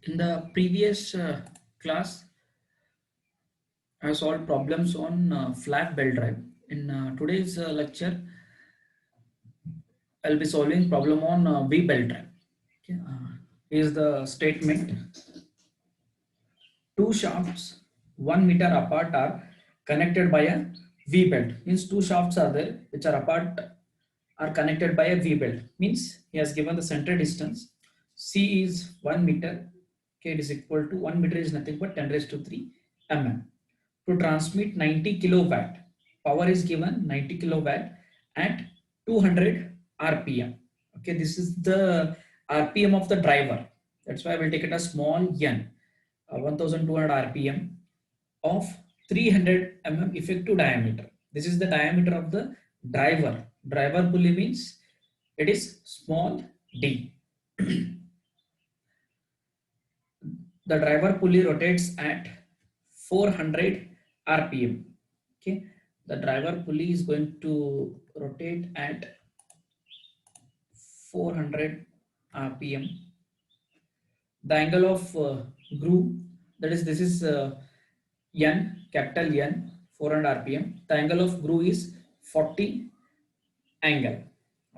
In the previous class, I solved problems on flat belt drive. In today's lecture, I'll be solving problem on V belt drive. Okay. Here's the statement: two shafts 1 meter apart are connected by a V belt. Means two shafts are there which are apart are connected by a V belt. Means he has given the center distance. C is 1 meter. Okay, it is equal to 1 meter is nothing but 10 raised to 3 mm. To transmit 90 kilowatt, power is given 90 kilowatt at 200 rpm. Okay, this is the rpm of the driver. That's why I will take it as small n. 1200 rpm of 300 effective diameter. This is the diameter of the driver. Driver pulley means it is small d. The driver pulley rotates at 400 rpm. Okay, the driver pulley is going to rotate at 400 rpm. The angle of groove, that is, this is n, capital N, 400 rpm. The angle of groove is 40 angle.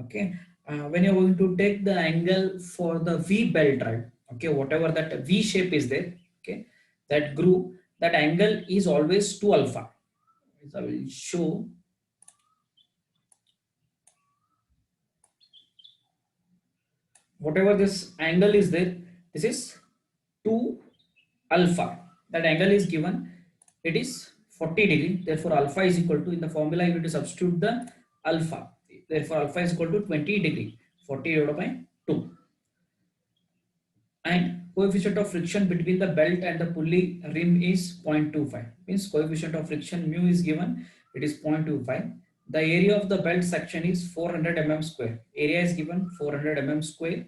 Okay, when you're going to take the angle for the V belt drive, okay, whatever that V shape is there, okay, that groove, that angle is always 2 alpha. So I will show. Whatever this angle is there, this is 2 alpha. That angle is given, it is 40 degree. Therefore alpha is equal to, in the formula you need to substitute the alpha. Therefore alpha is equal to 20 degree. 40 divided by 2. And coefficient of friction between the belt and the pulley rim is 0.25. Means coefficient of friction mu is given, it is 0.25. The area of the belt section is 400 mm square. Area is given 400 mm square,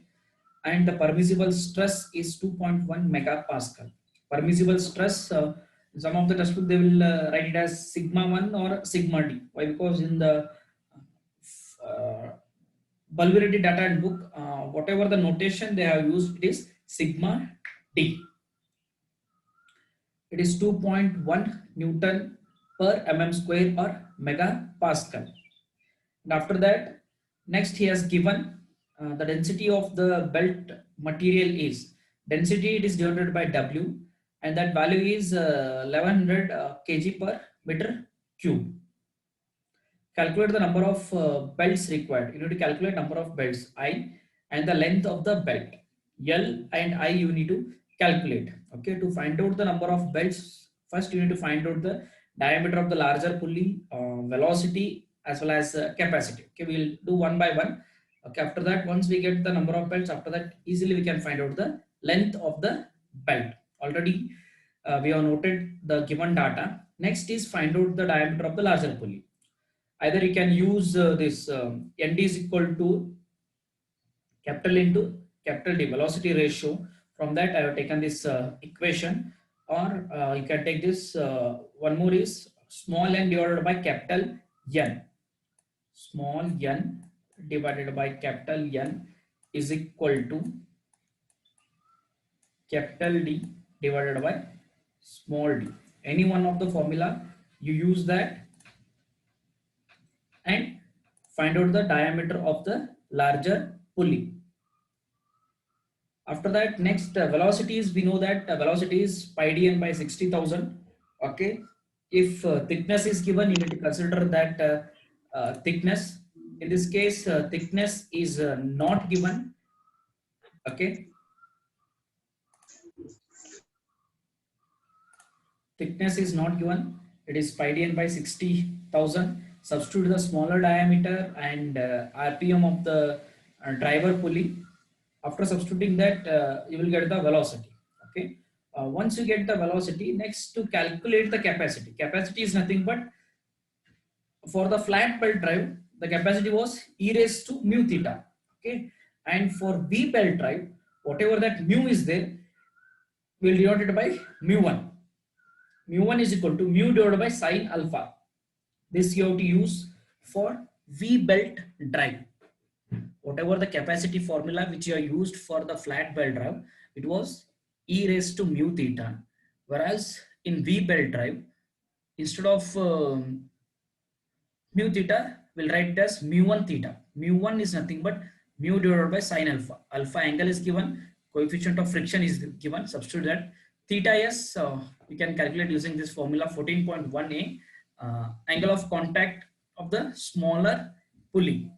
and the permissible stress is 2.1 megapascal. Permissible stress, some of the textbook they will write it as sigma 1 or sigma d. Why? Because in the vulnerability data and book, whatever the notation they have used, it is sigma d. It is 2.1 Newton per mm square or megapascal. And after that, next he has given the density of the belt material is, density it is denoted by W, and that value is 1100 kg per meter cube. Calculate the number of belts required. You need to calculate number of belts I and the length of the belt L and I you need to calculate. Okay, to find out the number of belts, first you need to find out the diameter of the larger pulley, velocity as well as capacity. Okay, we will do one by one. Okay, after that, once we get the number of belts, after that easily we can find out the length of the belt. Already we have noted the given data. Next is find out the diameter of the larger pulley. Either you can use this nd is equal to capital into capital D, velocity ratio. From that I have taken this equation, or you can take this one more is small n divided by capital N. Small n divided by capital N is equal to capital D divided by small d. Any one of the formula you use that and find out the diameter of the larger pulley. After that, next velocities, we know that velocity is pi d n by 60,000. Okay, if thickness is given, you need to consider that thickness. In this case, thickness is not given. Okay, thickness is not given. It is pi d n by 60,000. Substitute the smaller diameter and RPM of the driver pulley. After substituting that, you will get the velocity. Okay. Once you get the velocity, next to calculate the capacity. Capacity is nothing but, for the flat belt drive, the capacity was e raised to mu theta. Okay. And for V belt drive, whatever that mu is there, we will denote it by mu1. Mu1 is equal to mu divided by sine alpha. This you have to use for V belt drive. Whatever the capacity formula which you are used for the flat belt drive, it was e raised to mu theta, whereas in V belt drive, instead of mu theta, we'll write it as mu1 theta. Mu1 is nothing but mu divided by sine alpha. Alpha angle is given, coefficient of friction is given, substitute that. Theta is, you can calculate using this formula 14.1a, angle of contact of the smaller pulley.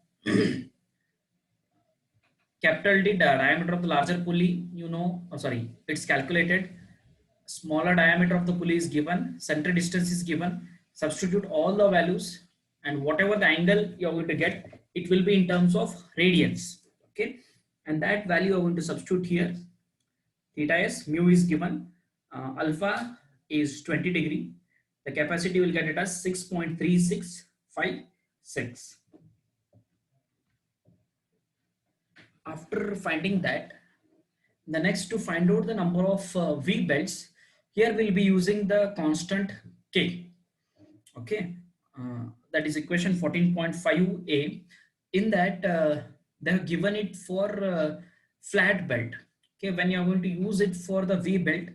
Capital D, the diameter of the larger pulley, it's calculated. Smaller diameter of the pulley is given, center distance is given, substitute all the values, and whatever the angle you're going to get, it will be in terms of radians. Okay, and that value you're going to substitute here. Theta is, mu is given, alpha is 20 degree, the capacity will get it as 6.3656. After finding that, the next, to find out the number of V belts, here we'll be using the constant K. Okay, that is equation 14.5a. In that, they have given it for flat belt. Okay, when you are going to use it for the V belt,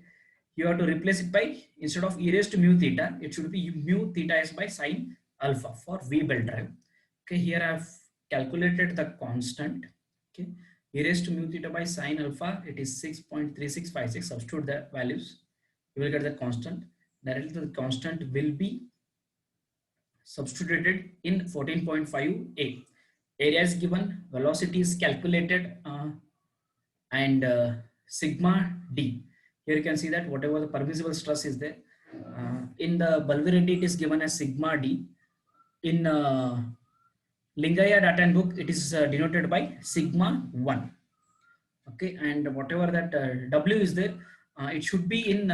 you have to replace it by, instead of e raised to mu theta, it should be mu theta is by sine alpha for V belt drive. Okay, here I have calculated the constant. Okay, e raised to mu theta by sine alpha, it is 6.3656. Substitute the values, you will get the constant. Directly the constant will be substituted in 14.5a. Area is given, velocity is calculated, and sigma d. Here you can see that whatever the permissible stress is there, in the Bulvirindi it is given as sigma d. In Lingaya data and book, it is denoted by sigma 1. Okay, and whatever that W is there, it should be in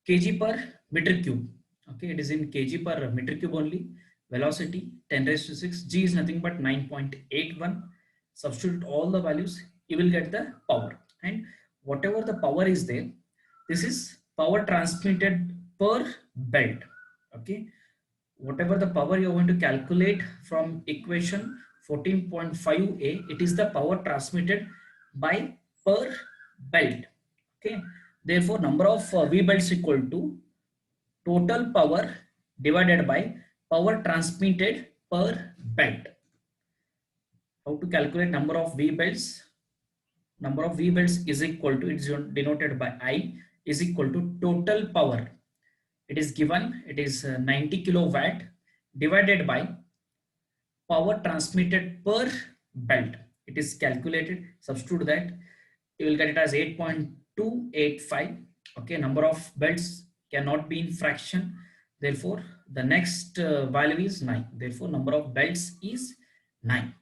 kg per meter cube. Okay, it is in kg per meter cube only. Velocity 10 raised to 6, g is nothing but 9.81. Substitute all the values, you will get the power, and whatever the power is there, this is power transmitted per belt. Okay, whatever the power you're going to calculate from equation 14.5a, it is the power transmitted by per belt. Okay, therefore number of V belts equal to total power divided by power transmitted per belt. How to calculate number of V belts? Number of V belts is equal to, it is denoted by I, is equal to total power. It is given, it is 90 kilowatt divided by power transmitted per belt. It is calculated, substitute that, you will get it as 8.285. Okay, number of belts cannot be in fraction, therefore the next value is 9. Therefore number of belts is 9.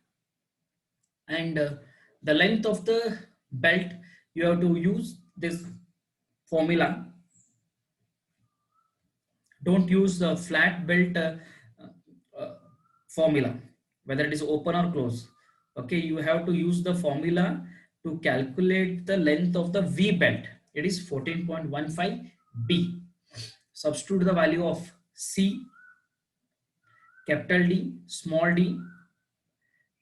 And the length of the belt, you have to use this formula. Don't use the flat belt formula, whether it is open or closed. Okay, you have to use the formula to calculate the length of the V belt. It is 14.15 B. Substitute the value of C, capital D, small d.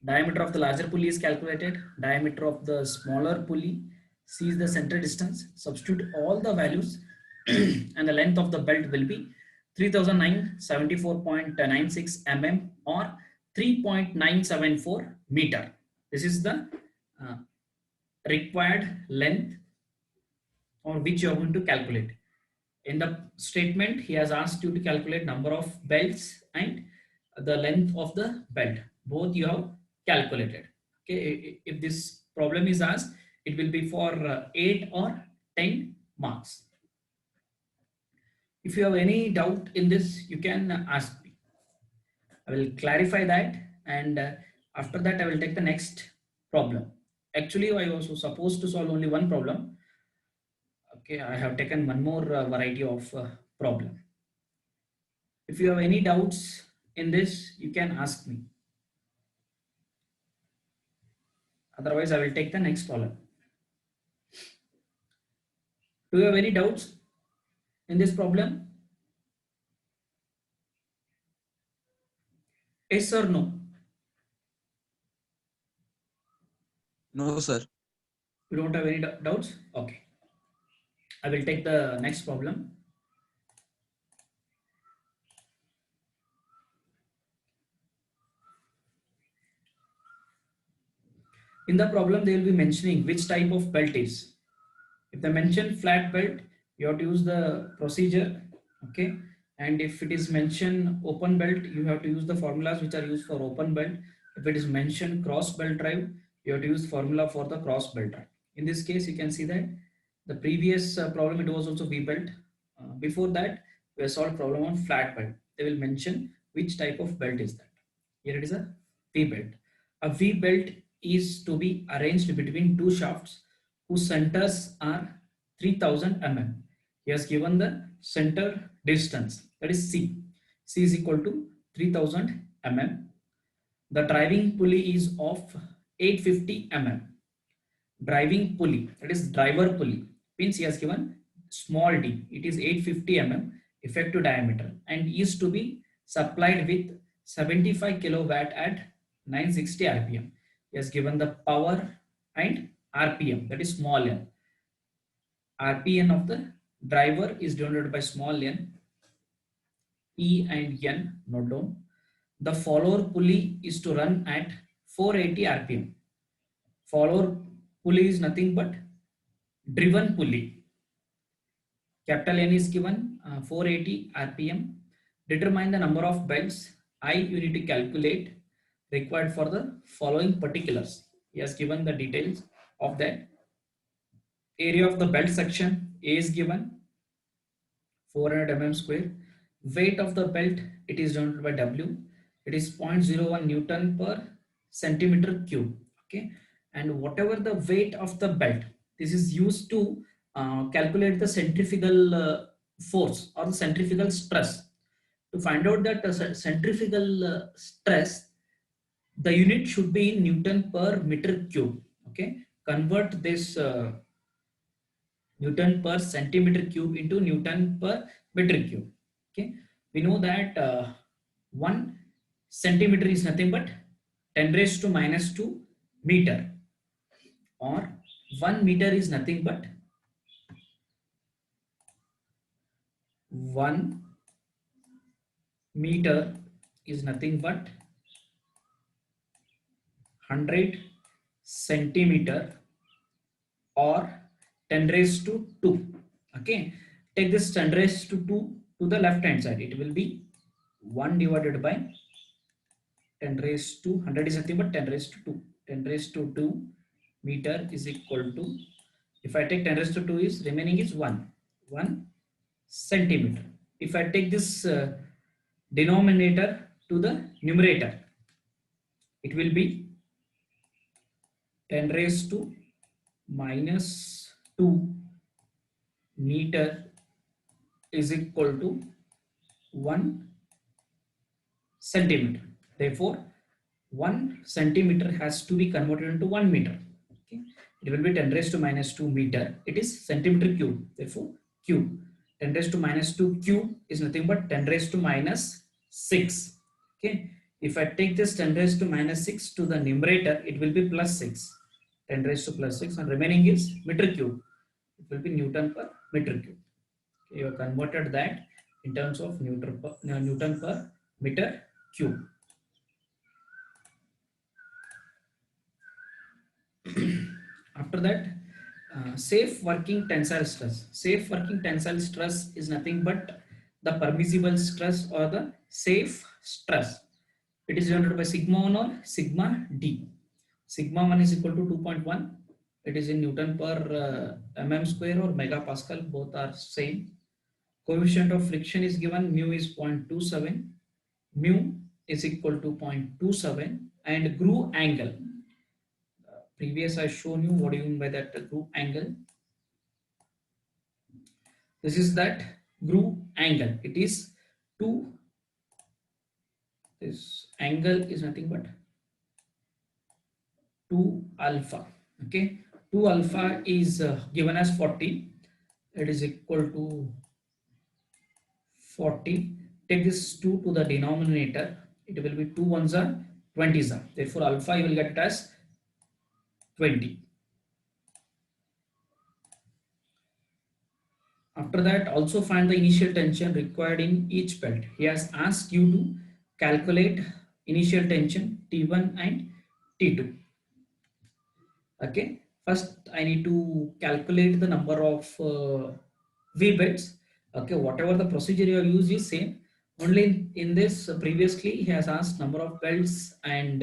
Diameter of the larger pulley is calculated, diameter of the smaller pulley, C is the center distance. Substitute all the values and the length of the belt will be 3974.96 mm or 3.974 meter. This is the required length on which you are going to calculate. In the statement, he has asked you to calculate number of belts and the length of the belt. Both you have calculated. Okay, if this problem is asked, it will be for 8 or 10 marks. If you have any doubt in this, you can ask me. I will clarify that, and after that I will take the next problem. Actually, I was supposed to solve only one problem. Okay, I have taken one more variety of problem. If you have any doubts in this, you can ask me. Otherwise, I will take the next problem. Do you have any doubts in this problem? Yes or no? No, sir. You don't have any doubts? Okay. I will take the next problem. In the problem, they will be mentioning which type of belt is. If they mention flat belt, you have to use the procedure, okay? And if it is mentioned open belt, you have to use the formulas which are used for open belt. If it is mentioned cross belt drive, you have to use formula for the cross belt drive. In this case, you can see that the previous problem, it was also V belt. Before that, we have solved problem on flat belt. They will mention which type of belt is that. Here it is a V belt. A V belt is to be arranged between two shafts whose centers are 3000 mm. He has given the center distance, that is C. C is equal to 3000 mm. The driving pulley is of 850 mm. Driving pulley, that is driver pulley, means he has given small d. It is 850 mm effective diameter and is to be supplied with 75 kilowatt at 960 rpm. He has given the power and rpm, that is small n. RPN of the driver is denoted by small n. E and N, note down. The follower pulley is to run at 480 rpm. Follower pulley is nothing but driven pulley. Capital N is given 480 rpm. Determine the number of belts I you need to calculate required for the following particulars. He has given the details of that. Area of the belt section A is given 400 mm square. Weight of the belt, it is denoted by W. It is 0.01 Newton per centimeter cube. Okay, and whatever the weight of the belt, this is used to calculate the centrifugal force or the centrifugal stress. To find out that centrifugal stress, the unit should be in Newton per meter cube. Okay, convert this Newton per centimeter cube into Newton per meter cube. Okay, we know that 1 centimeter is nothing but 10 raised to minus 2 meter, or 1 meter is nothing but 1 meter is nothing but 100 centimeter or 10 raised to 2. Okay, take this 10 raised to 2 to the left hand side. It will be 1 divided by 10 raised to 100 is nothing but 10 raised to 2. 10 raised to 2 meter is equal to, if I take 10 raised to 2 is remaining is 1 centimeter. If I take this denominator to the numerator, it will be 10 raised to minus 2 meter is equal to 1 centimeter. Therefore, 1 centimeter has to be converted into 1 meter. Okay, it will be 10 raised to minus 2 meter. It is centimeter cube. Therefore, cube. 10 raised to minus 2 cube is nothing but 10 raised to minus 6. Okay, if I take this 10 raised to minus 6 to the numerator, it will be plus 6. 10 raised to plus 6 and remaining is meter cube. It will be Newton per meter cube. Okay, you have converted that in terms of Newton per meter cube. After that, safe working tensile stress. Safe working tensile stress is nothing but the permissible stress or the safe stress. It is denoted by sigma 1 or sigma d. Sigma 1 is equal to 2.1. It is in Newton per mm square or megapascal. Both are same. Coefficient of friction is given. Mu is 0.27. Mu is equal to 0.27. And groove angle. Previous I shown you what do you mean by that groove angle. This is that groove angle. It is 2. This angle is nothing but 2 alpha. Okay, 2 alpha is given as 40. It is equal to 40. Take this 2 to the denominator. It will be 2 ones are 20s are. Therefore, alpha you will get it as 20. After that, also find the initial tension required in each belt. He has asked you to calculate initial tension T1 and T2. Okay, first I need to calculate the number of V belts. Okay, whatever the procedure you have used is same. Only in this previously he has asked number of belts and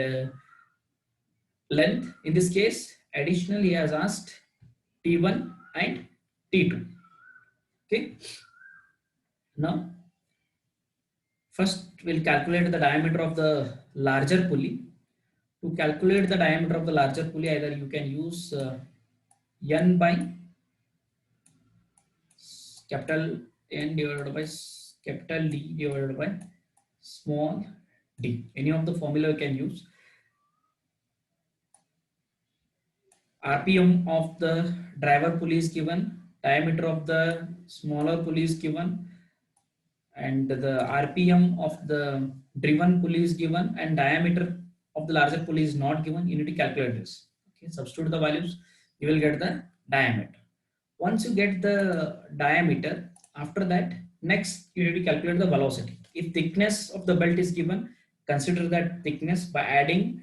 length. In this case, additionally he has asked T1 and T2. Okay, now first we'll calculate the diameter of the larger pulley. To calculate the diameter of the larger pulley, either you can use N by capital N divided by capital D divided by small d. Any of the formula you can use. RPM of the driver pulley is given, diameter of the smaller pulley is given, and the RPM of the driven pulley is given, and diameter of the larger pulley is not given. You need to calculate this. Okay, substitute the values, you will get the diameter. Once you get the diameter, after that, next you need to calculate the velocity. If thickness of the belt is given, consider that thickness by adding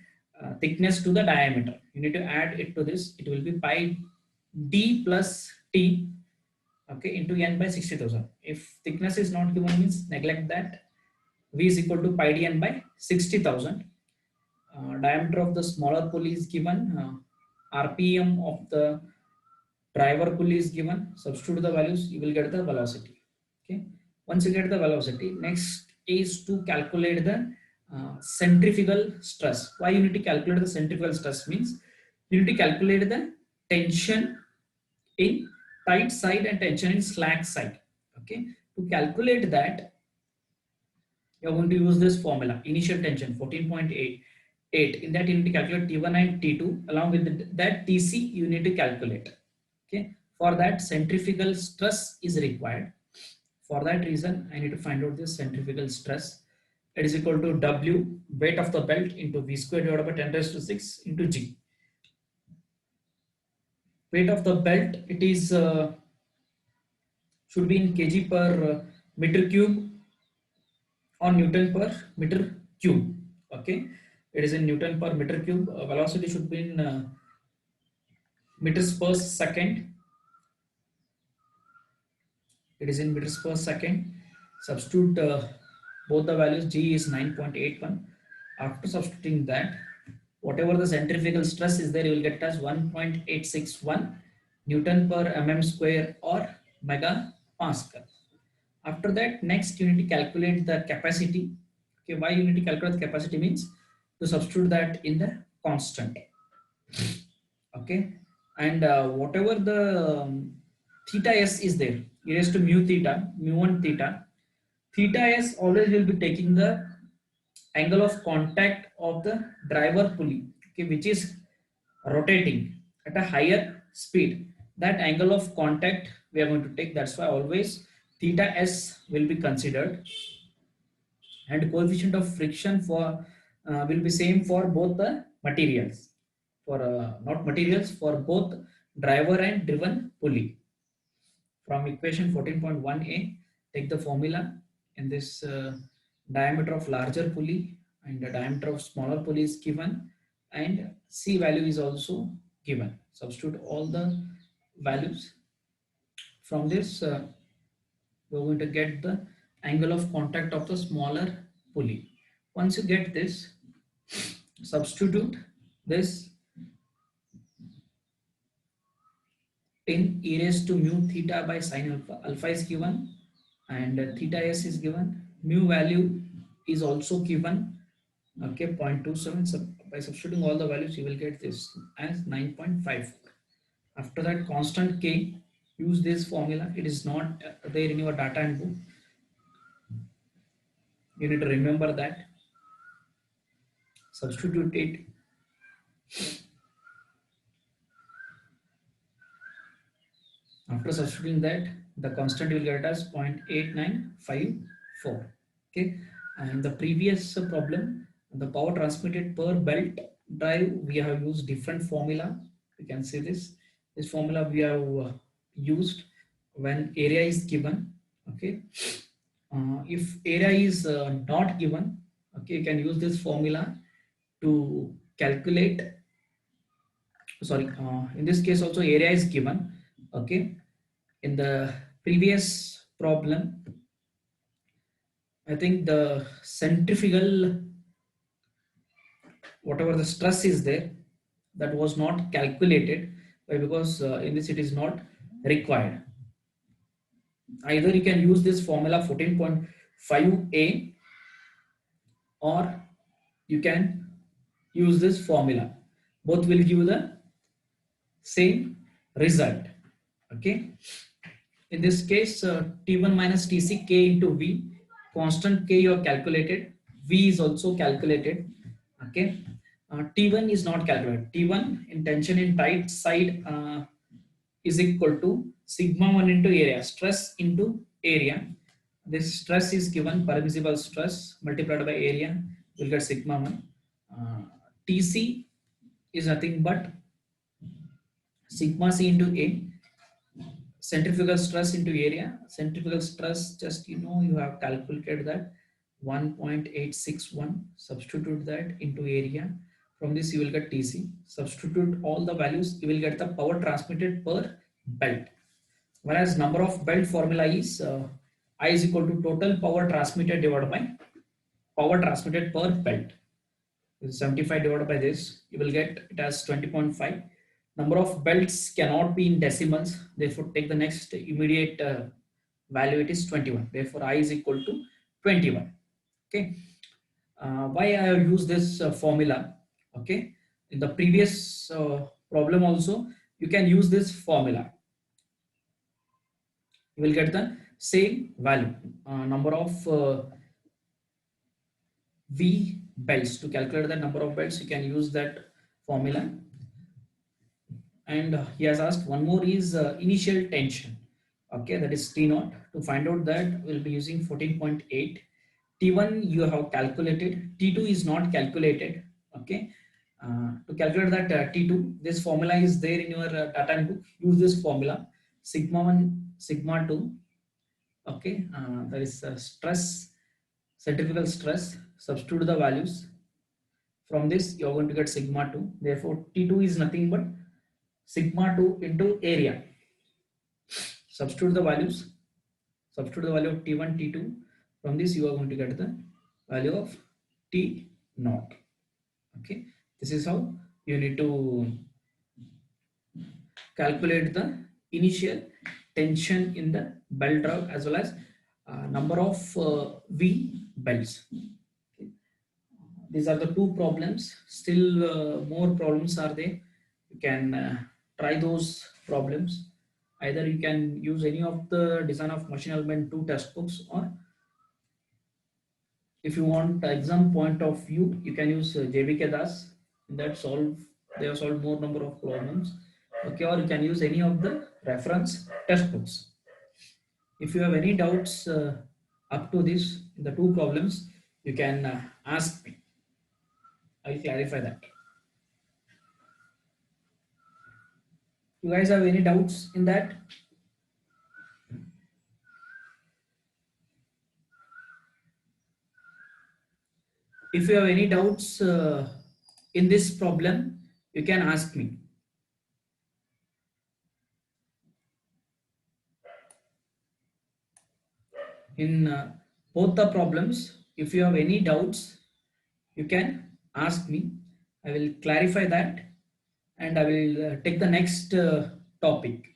thickness to the diameter. You need to add it to this. It will be pi d plus t, okay, into n by 60,000. If thickness is not given, means neglect that. V is equal to pi d n by 60,000. Diameter of the smaller pulley is given. RPM of the driver pulley is given. Substitute the values, you will get the velocity. Okay, once you get the velocity, next is to calculate the centrifugal stress. Why you need to calculate the centrifugal stress means you need to calculate the tension in tight side and tension in slack side. Okay, to calculate that, you are going to use this formula: initial tension 14.8. In that you need to calculate T1 and T2. Along with that TC you need to calculate. Okay, for that centrifugal stress is required. For that reason, I need to find out this centrifugal stress. It is equal to W, weight of the belt, into V square divided by 10 raised to 6 into G. Weight of the belt, it is should be in kg per meter cube or Newton per meter cube. Okay, it is in Newton per meter cube. Velocity should be in meters per second. It is in meters per second. Substitute both the values. G is 9.81. After substituting that, whatever the centrifugal stress is there, you will get as 1.861 Newton per mm square or megapascal. After that, next you need to calculate the capacity. Okay, why you need to calculate the capacity means to substitute that in the constant. Okay, and whatever the theta s is there, e raised to mu theta, mu1 theta, theta s always will be taking the angle of contact of the driver pulley, okay, which is rotating at a higher speed. That angle of contact we are going to take. That's why always theta s will be considered, and coefficient of friction for will be same for both the materials, for not materials, for both driver and driven pulley. From equation 14.1a, take the formula. In this diameter of larger pulley and the diameter of smaller pulley is given, and C value is also given. Substitute all the values. From this we're going to get the angle of contact of the smaller pulley. Once you get this, substitute this in e raised to mu theta by sine alpha. Alpha is given and theta s is given. Mu value is also given. Okay, 0.27. So by substituting all the values, you will get this as 9.54. After that, constant K, use this formula. It is not there in your data and book. You need to remember that. Substitute it. After substituting that, the constant you will get as 0.8954. Okay, and the previous problem, the power transmitted per belt drive, we have used different formula. You can see this formula we have used when area is given. Okay, if area is not given, okay, you can use this formula to calculate. Sorry, in this case also area is given. Okay, in the previous problem, I think the centrifugal, whatever the stress is there, that was not calculated. Why? Because in this it is not required. Either you can use this formula 14.5a, or you can use this formula. Both will give the same result. Okay, in this case, T1 minus Tc k into V, constant k you have calculated, V is also calculated. Okay, T1 is not calculated. T1 in tension in tight side is equal to sigma 1 into area, stress into area. This stress is given, permissible stress multiplied by area, will get sigma 1. Tc is nothing but sigma c into A, centrifugal stress into area. Centrifugal stress, just you have calculated that 1.861, substitute that into area. From this you will get Tc, substitute all the values, you will get the power transmitted per belt. Whereas number of belt formula is I is equal to total power transmitted divided by power transmitted per belt. 75 divided by this, you will get it as 20.5. Number of belts cannot be in decimals, therefore take the next immediate value, it is 21. Therefore I is equal to 21. Okay, why I have used this formula? Okay, in the previous problem also you can use this formula, you will get the same value. Number of V belts, to calculate the number of belts you can use that formula. And he has asked one more is initial tension. Okay, that is T0. To find out that, we'll be using 14.8. T1 you have calculated, T2 is not calculated. Okay, to calculate that T2, this formula is there in your data book. Use this formula, sigma 1 sigma 2. Okay, there is stress, centrifugal stress, substitute the values. From this you are going to get sigma 2. Therefore T2 is nothing but sigma 2 into area. Substitute the values, substitute the value of T1, T2. From this you are going to get the value of T0. Okay, this is how you need to calculate the initial tension in the belt drive, as well as number of V belts. Okay. These are the two problems. Still more problems are there. You can try those problems. Either you can use any of the design of machine element 2 textbooks, or if you want exam point of view, you can use JBK Das. That they have solved more number of problems. Okay, or you can use any of the reference textbooks. If you have any doubts up to this, the two problems, you can ask me. I will clarify that. You guys have any doubts in that? If you have any doubts in this problem, you can ask me. In both the problems, if you have any doubts, you can ask me. I will clarify that, and I will take the next topic.